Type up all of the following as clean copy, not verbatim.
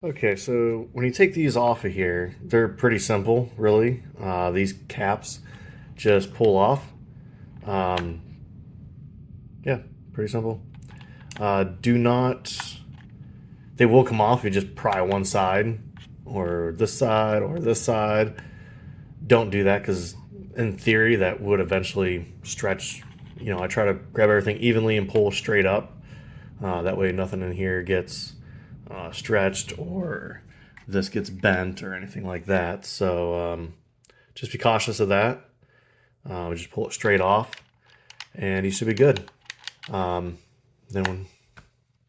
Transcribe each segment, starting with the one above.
Okay, so when you take these off of here, they're pretty simple, really. These caps just pull off. Um, yeah, pretty simple. Do not, they will come off. You just pry one side, or this side, or this side. Don't do that because, in theory, that would eventually stretch. I try to grab everything evenly and pull straight up. That way, nothing in here gets stretched or this gets bent or anything like that. So just be cautious of that. Just pull it straight off, and you should be good. Then we'll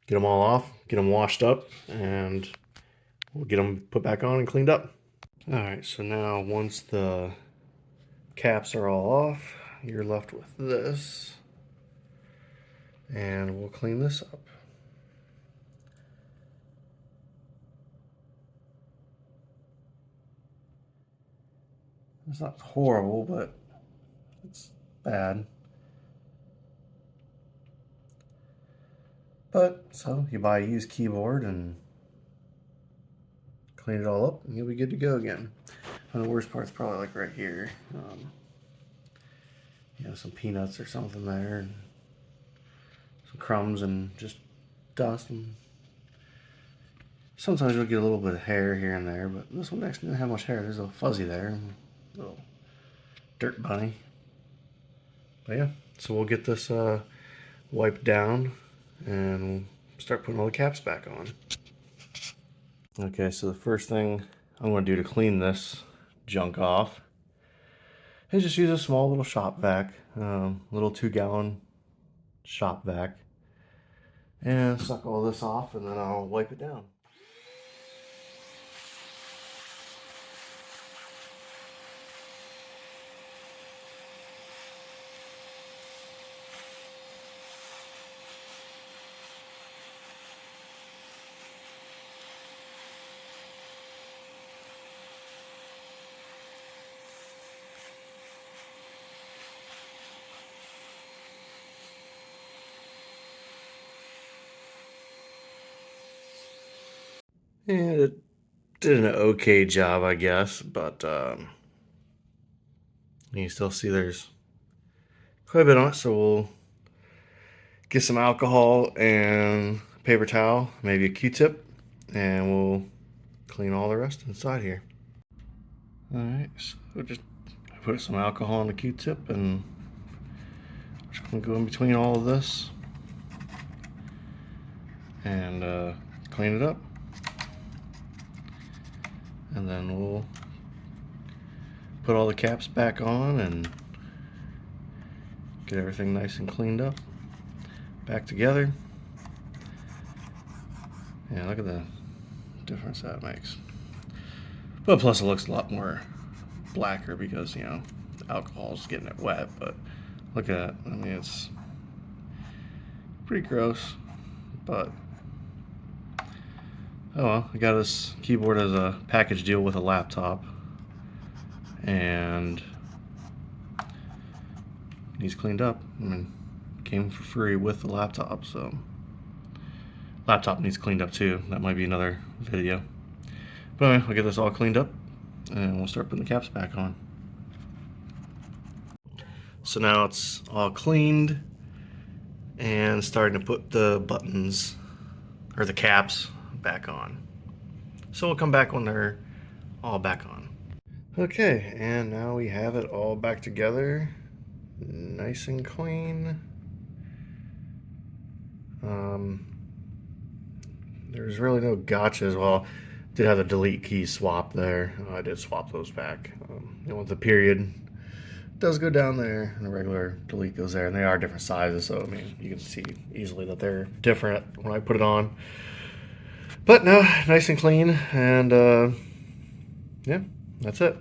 get them all off, get them washed up, and we'll get them put back on and cleaned up. All right, so now once the caps are all off, you're left with this, and we'll clean this up. It's not horrible, but it's bad. But so you buy a used keyboard and clean it all up, and you'll be good to go again. And the worst part's probably like right here. Some peanuts or something there, and some crumbs and just dust. And sometimes you'll get a little bit of hair here and there, but this one actually didn't have much hair. There's a fuzzy there, a little dirt bunny. But yeah, so we'll get this wiped down and we'll start putting all the caps back on. Okay, so the first thing I'm going to do to clean this junk off is just use a small little shop vac, little 2-gallon shop vac, and suck all this off, and then I'll wipe it down. And it did an okay job, I guess, but you still see there's quite a bit on it, so we'll get some alcohol and paper towel, maybe a Q-tip, and we'll clean all the rest inside here. Alright, so just put some alcohol on the Q-tip and just gonna go in between all of this and clean it up. And then we'll put all the caps back on and get everything nice and cleaned up. Back together. Yeah, look at the difference that makes. But plus it looks a lot more blacker because, the alcohol's getting it wet. But look at that. I mean, it's pretty gross. But, oh well. I got this keyboard as a package deal with a laptop. And he's cleaned up. I mean, came for free with the laptop, so laptop needs cleaned up too. That might be another video. But anyway, we'll get this all cleaned up and we'll start putting the caps back on. So now it's all cleaned and starting to put the buttons or the caps back on. So we'll come back when they're all back on. Okay, and now we have it all back together, nice and clean. There's really no gotchas. Well, did have the delete key swap there. I did swap those back. The period does go down there, and the regular delete goes there, and they are different sizes. So I mean, you can see easily that they're different when I put it on. But no, nice and clean, and yeah, that's it.